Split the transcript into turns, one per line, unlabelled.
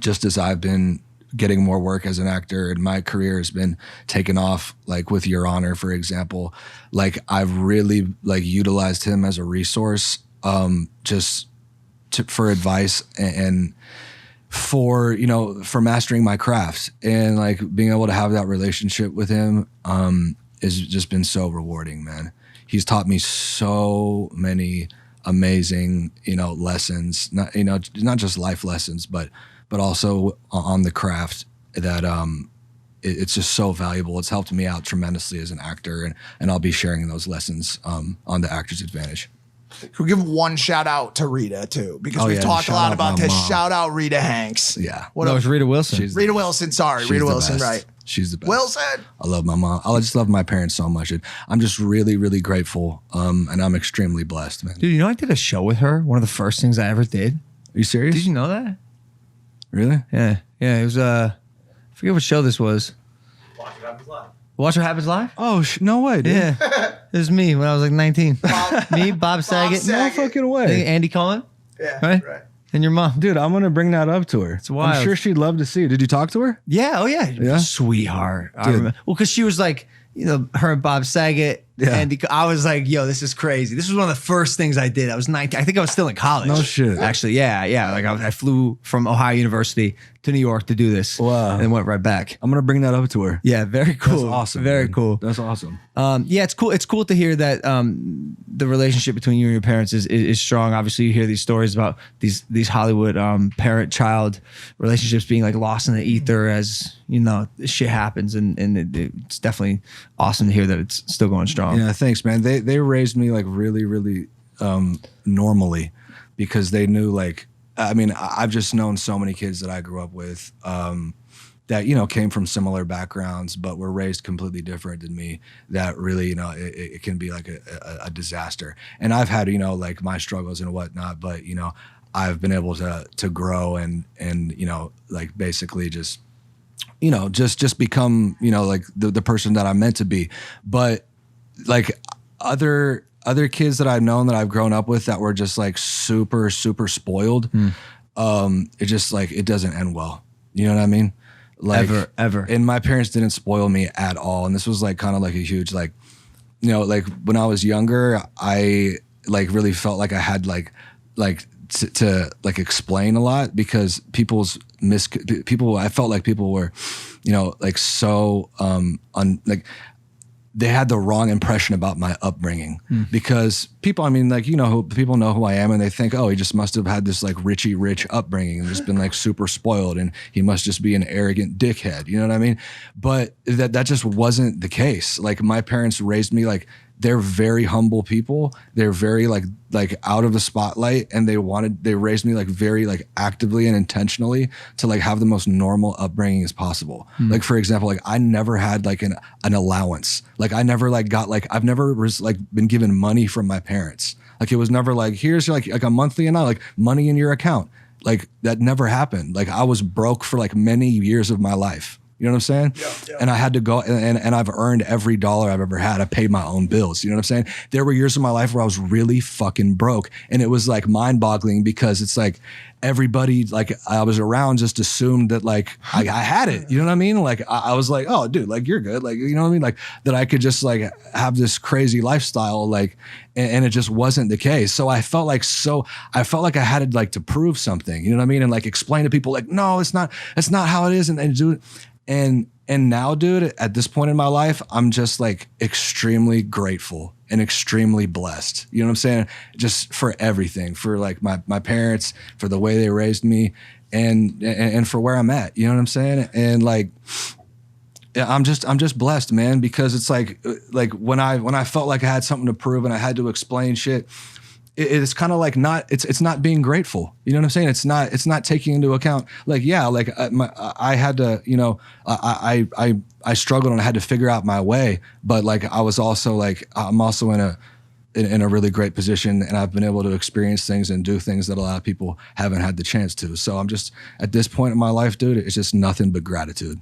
just as I've been getting more work as an actor and my career has been taken off, like with Your Honor, for example, like I've really like utilized him as a resource, for advice and for, you know, for mastering my craft, and like being able to have that relationship with him, has just been so rewarding, man. He's taught me so many amazing, you know, lessons, not just life lessons, but also on the craft that it's just so valuable. It's helped me out tremendously as an actor, and I'll be sharing those lessons on the Actor's Advantage.
We'll give one shout out to Rita too, because we've talked a lot about this. Shout out Rita Hanks.
Yeah.
No, it's Rita Wilson.
Rita Wilson, sorry. Rita Wilson, right.
She's the best.
Wilson.
I love my mom. I just love my parents so much. I'm just really, really grateful, and I'm extremely blessed, man.
Dude, you know I did a show with her? One of the first things I ever did.
Are you serious?
Did you know that?
Really?
Yeah. Yeah, it was, I forget what show this was.
Watch What Happens Live.
Watch What Happens Live?
Oh, no way, dude.
Yeah. It was me when I was like 19. Me, Bob Saget.
No fucking way.
Andy Cohen.
Yeah,
right. And your mom.
Dude, I'm going to bring that up to her.
It's wild.
I'm sure she'd love to see it. Did you talk to her?
Yeah. Oh, yeah.
Yeah?
Sweetheart. I remember. Well, because she was like, you know, her and Bob Saget.
Yeah.
And I was like, yo, this is crazy. This was one of the first things I did. I was 19. I think I was still in college.
No shit.
Actually, yeah. Yeah. Like I flew from Ohio University to New York to do this.
Wow.
And went right back.
I'm going to bring that up to her.
Yeah. Very cool.
That's awesome.
Very
dude.
cool.
That's awesome.
Yeah, it's cool. It's cool to hear that the relationship between you and your parents is strong. Obviously, you hear these stories about these Hollywood parent-child relationships being like lost in the ether as, you know, shit happens, and it's definitely awesome to hear that it's still going strong.
Yeah, thanks, man. They raised me like really, really normally, because they knew, like, I mean, I've just known so many kids that I grew up with that, you know, came from similar backgrounds, but were raised completely different than me, that really, you know, it can be like a disaster. And I've had, you know, like my struggles and whatnot, but, you know, I've been able to grow and, you know, like basically just, you know, just become, you know, like the person that I'm meant to be. But like other kids that I've known, that I've grown up with, that were just like super, super spoiled, it just like, it doesn't end well. You know what I mean? Like,
ever.
And my parents didn't spoil me at all. And this was like kind of like a huge, like, you know, like when I was younger, I like really felt like I had like to like explain a lot, because I felt like people were, you know, like so like they had the wrong impression about my upbringing, because people, I mean, like, you know, people know who I am, and they think, oh, he just must have had this like rich upbringing and just been like super spoiled, and he must just be an arrogant dickhead. You know what I mean? But that just wasn't the case. Like my parents raised me like, they're very humble people. They're very like out of the spotlight, and they raised me like very like actively and intentionally to like have the most normal upbringing as possible. Like for example, like I never had like an allowance. Like I never like got like, I've never like been given money from my parents. Like it was never like, here's like a monthly amount, like money in your account. Like that never happened. Like I was broke for like many years of my life. You know what I'm saying? Yeah. And I had to go, and I've earned every dollar I've ever had. I paid my own bills. You know what I'm saying? There were years of my life where I was really fucking broke, and it was like mind-boggling, because it's like everybody like I was around just assumed that like I had it. You know what I mean? Like I was like, oh, dude, like you're good. Like, you know what I mean? Like that I could just like have this crazy lifestyle, like, and it just wasn't the case. So I felt like I had to like to prove something. You know what I mean? And like explain to people like, no, it's not how it is, and do it. And now, dude, at this point in my life, I'm just like extremely grateful and extremely blessed. You know what I'm saying? Just for everything, for like my parents, for the way they raised me, and for where I'm at. You know what I'm saying? And like, I'm just blessed, man, because it's like when I felt like I had something to prove and I had to explain shit, it's kind of like it's not being grateful. You know what I'm saying? It's not taking into account, like, yeah, like I had to, you know, I struggled and I had to figure out my way, but like I was also like, I'm also in a really great position, and I've been able to experience things and do things that a lot of people haven't had the chance to. So I'm just, at this point in my life, dude, it's just nothing but gratitude.